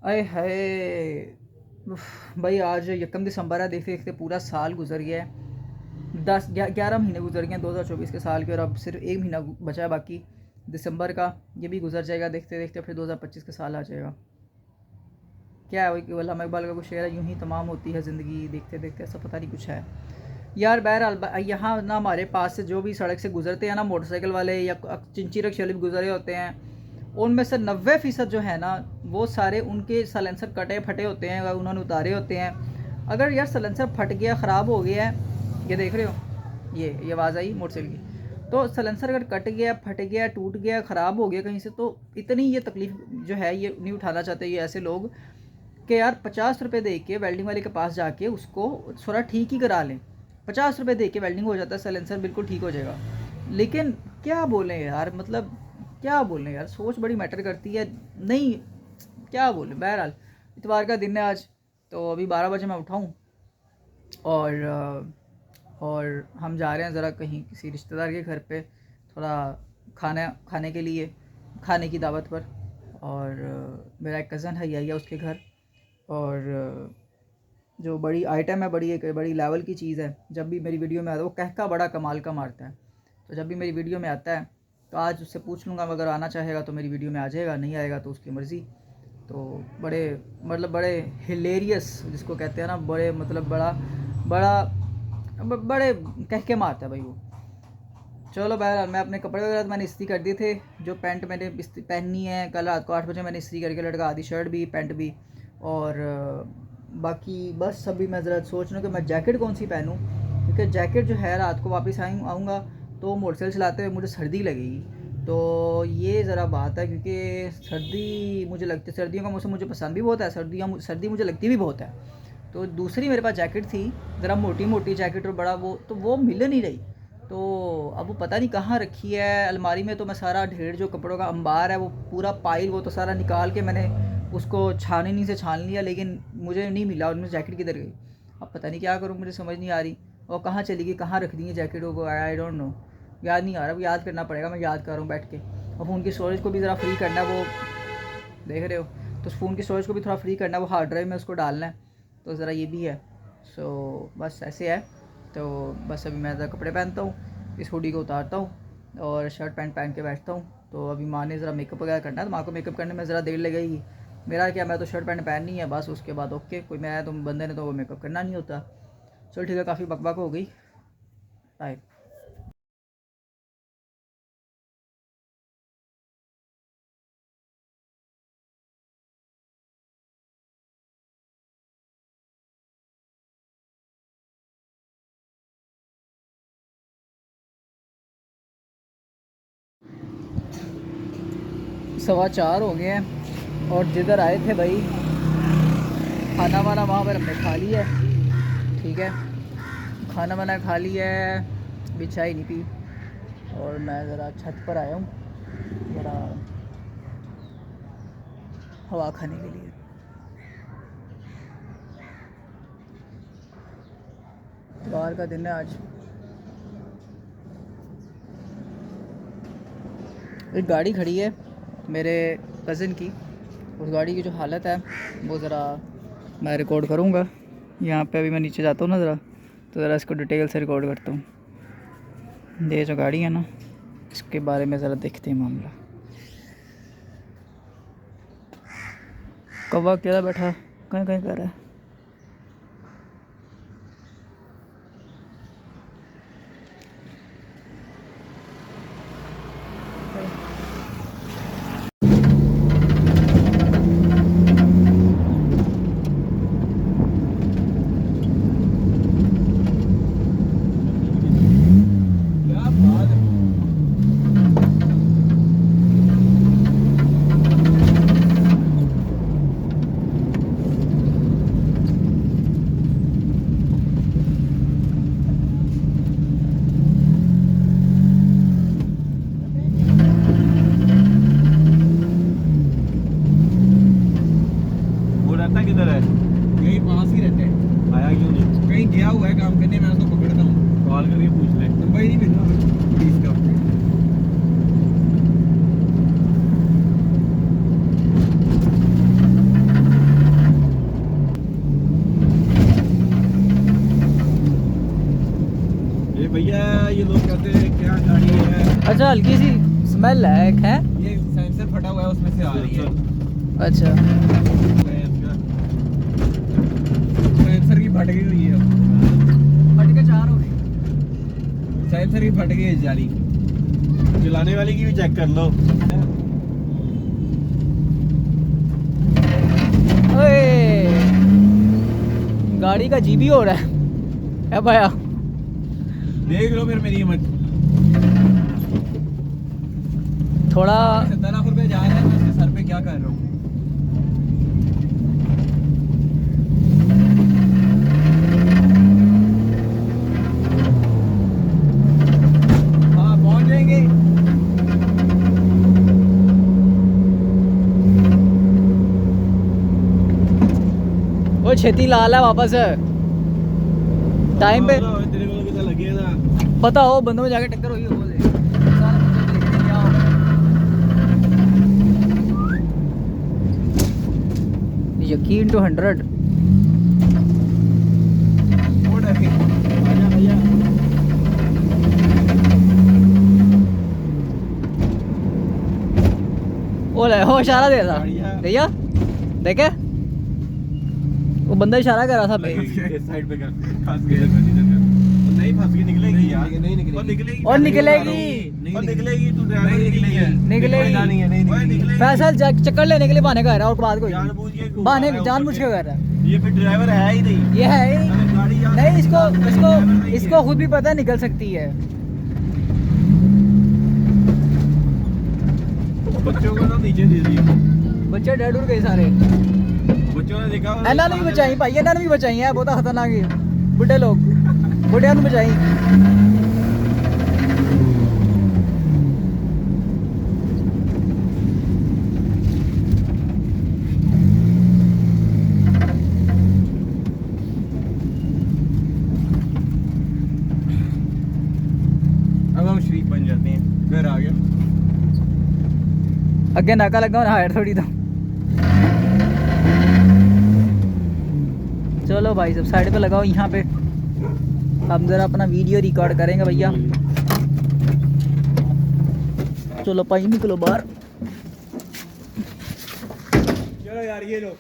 अय हाय। भाई आज 1 दिसंबर है, देखते देखते पूरा साल गुजर गया है। 11 महीने गुजर गए हैं 2024 के साल के, और अब सिर्फ एक महीना बचा है बाकी दिसंबर का। ये भी गुजर जाएगा देखते देखते, फिर 2025 का साल आ जाएगा। क्या है वही केवल हम इकबाल का कुछ शेर है, यूं ही तमाम होती है ज़िंदगी देखते देखते, ऐसा पता नहीं कुछ है यार। बहरहाल यहाँ ना हमारे पास से जो भी सड़क से गुजरते हैं ना मोटरसाइकिल वाले या चिंची रिक्शे वाले भी गुजरे होते हैं, उनमें से 90% जो है ना वो सारे उनके सलेंसर कटे फटे होते हैं, उन्होंने उतारे होते हैं। अगर यार सलेंसर फट गया, ख़राब हो गया है, ये देख रहे हो, ये आवाज़ आई मोटरसाइकिल की, तो सलेंसर अगर कट गया, फट गया, टूट गया, ख़राब हो गया कहीं से, तो इतनी ये तकलीफ़ जो है ये नहीं उठाना चाहते ये ऐसे लोग कि यार 50 रुपये दे के वेल्डिंग वाले के पास जाके उसको थोड़ा ठीक ही करा लें। 50 रुपये दे के वेल्डिंग हो जाता है, सलेंसर बिल्कुल ठीक हो जाएगा। लेकिन क्या बोलें यार, मतलब क्या बोलें यार, सोच बड़ी मैटर करती है। नहीं, क्या बोलें। बहरहाल इतवार का दिन है आज, तो अभी 12 बजे मैं उठाऊँ और हम जा रहे हैं ज़रा कहीं किसी रिश्तेदार के घर पे, थोड़ा खाना खाने के लिए, खाने की दावत पर। और मेरा एक कज़न है यही है उसके घर। और जो बड़ी आइटम है, बड़ी एक बड़ी लेवल की चीज़ है, जब भी मेरी वीडियो में आता है वो कहका बड़ा कमाल का मारता है। तो जब भी मेरी वीडियो में आता है तो आज उससे पूछ लूँगा, अगर आना चाहेगा तो मेरी वीडियो में आ जाएगा, नहीं आएगा तो उसकी मर्ज़ी। तो बड़े मतलब बड़े हिलेरियस जिसको कहते हैं ना, बड़े मतलब बड़ा बड़ा बड़े कह के मारता है भाई वो। चलो बहरहाल मैं अपने कपड़े वगैरह तो मैंने इस्त्री कर दिए थे। जो पैंट मैंने पहननी है, कल रात को 8 बजे मैंने इस्त्री करके लटका दी, शर्ट भी पैंट भी। और बाकी बस अभी मैं ज़रा सोच रहा हूँ कि मैं जैकेट कौन सी पहनूँ, क्योंकि जैकेट जो है रात को वापस आऊँगा तो मोटरसाइकिल चलाते हुए मुझे सर्दी लगेगी। तो ये ज़रा बात है, क्योंकि सर्दी मुझे लगती है, सर्दियों का मौसम मुझे पसंद भी बहुत है, सर्दी मुझे लगती भी बहुत है। तो दूसरी मेरे पास जैकेट थी ज़रा मोटी मोटी जैकेट, और बड़ा वो मिल नहीं रही। तो अब वो पता नहीं कहाँ रखी है अलमारी में। तो मैं सारा ढेर जो कपड़ों का अंबार है वो पूरा पाइल, वो तो सारा निकाल के मैंने उसको छाननी से छान लिया, लेकिन मुझे नहीं मिला, उनमें जैकेट किधर गई। अब पता नहीं क्या करूँ, मुझे समझ नहीं आ रही। और कहाँ चली गई, कहाँ रख दी है जैकेटों को, आई डोंट नो। याद नहीं आ रहा, अब याद करना पड़ेगा। मैं याद कर रहा हूँ बैठ के। और फ़ोन की स्टोरेज को भी ज़रा फ्री करना है, वो देख रहे हो, तो फ़ोन की स्टोरेज को भी थोड़ा फ्री करना है, वो हार्ड ड्राइव में उसको डालना है। तो ज़रा ये भी है। सो बस ऐसे है। तो बस अभी मैं ज़रा कपड़े पहनता हूँ, इस हुडी को उतारता हूँ और शर्ट पैंट पहन के बैठता हूँ। तो अभी माँ ने ज़रा मेकअप वगैरह करना है, तो माँ को मेकअप करने में ज़रा देर लगेगी। मेरा क्या, मैं तो शर्ट पैंट पहननी है बस, उसके बाद ओके। कोई मैं आया तो बंदे ने तो वो मेकअप करना नहीं होता। चलो ठीक है, काफ़ी बकबक हो गई। बाय। 4:15 हो गए हैं, और जिधर आए थे भाई खाना वाना वहाँ पर हमने खा लिया है। ठीक है, खाना वाना खा लिया है, अभी चाय नहीं पी। और मैं ज़रा छत पर आया हूँ ज़रा हवा खाने के लिए। बाहर का दिन है आज। एक गाड़ी खड़ी है मेरे कज़न की, उस गाड़ी की जो हालत है वो ज़रा मैं रिकॉर्ड करूँगा। यहाँ पे अभी मैं नीचे जाता हूँ ना ज़रा, तो ज़रा इसको डिटेल से रिकॉर्ड करता हूँ। ये जो गाड़ी है ना, इसके बारे में ज़रा देखते हैं मामला। कौवा अकेला बैठा कहीं कहीं कर रहा है। किधर है? यही पास ही रहते हैं। आया क्यों नहीं? कहीं गया हुआ है काम करने, मैं तो पकड़ता हूँ। कॉल करके पूछ ले। नंबर ही नहीं मिल रहा पुलिस का। भैया ये लोग कहते हैं क्या गाड़ी है। अच्छा हल्की सी स्मेल है एक है। ये सेंसर फटा हुआ है उसमें से आ रही है। अच्छा सेंसर की फट गई हुई है। फट के 4 हो गई। सेंसर की फट गई है जाली। चलाने वाली की भी चेक कर लो। ओए गाड़ी का जीबी हो रहा है भैया। देख लो फिर मेरी हिम्मत। थोड़ा 70 लाख रुपए जा रहे हैं, मैं उसके सर पे क्या कर रहा हूँ। हाँ पहुंच जाएंगे। वो छेती लाल है वापस टाइम पे तेरे को कितना लगेगा। पता हो बंदों में जाके टक्कर हुई हो बोले सारा बंदा देख रहे क्या हो। यकीन टू 100। आजा भैया। ओ ले हो इशारा दे रहा गाड़ियाँ। भैया देखे वो बंदा इशारा कर रहा था भाई। साइड पे कर फंस गए नहीं फंस के निकलेगी यार। नहीं निकलेगी और निकलेगी और निकलेगी तू ड्राइवर निकलेगी निकलेगी। नहीं है नहीं निकलेगी। फैसल चक्कर लेने के लिए बहाने कर रहा है और बात कोई जानबूझ के बहाने जानबूझ के कर रहा है। ये फिर ड्राइवर है ही नहीं। ये है ही अगर गाड़ी यहाँ नहीं। इसको ड्राइवर इसको नहीं है। इसको खुद भी पता है निकल सकती है। बच्चों को ना नीचे दे दी। बच्चे डेड उड़ गए सारे। बच्चों ने देखा ਇਹਨਾਂ ਨੂੰ ਵੀ ਬਚਾਈ ਭਾਈ ਇਹਨਾਂ ਨੂੰ ਵੀ ਬਚਾਈ ਹੈ ਬਹੁਤ ਖਤਰਨਾਕ ਹੈ ਬੁੱਢੇ ਲੋਕ ਬੁੱਢਿਆਂ ਨੂੰ ਬਚਾਈ। अब हम शरीफ बन जाते हैं। घर आ गया। ਅੱਗੇ ਨਾਕਾ ਲੱਗਾ ਹੁਣ ਹਾਇਰ थोड़ी तो। चलो भाई सब साइड पे लगाओ यहाँ पे। हम ज़रा अपना वीडियो रिकॉर्ड करेंगे भैया। चलो भाई निकलो बाहर। चलो यार ये लो।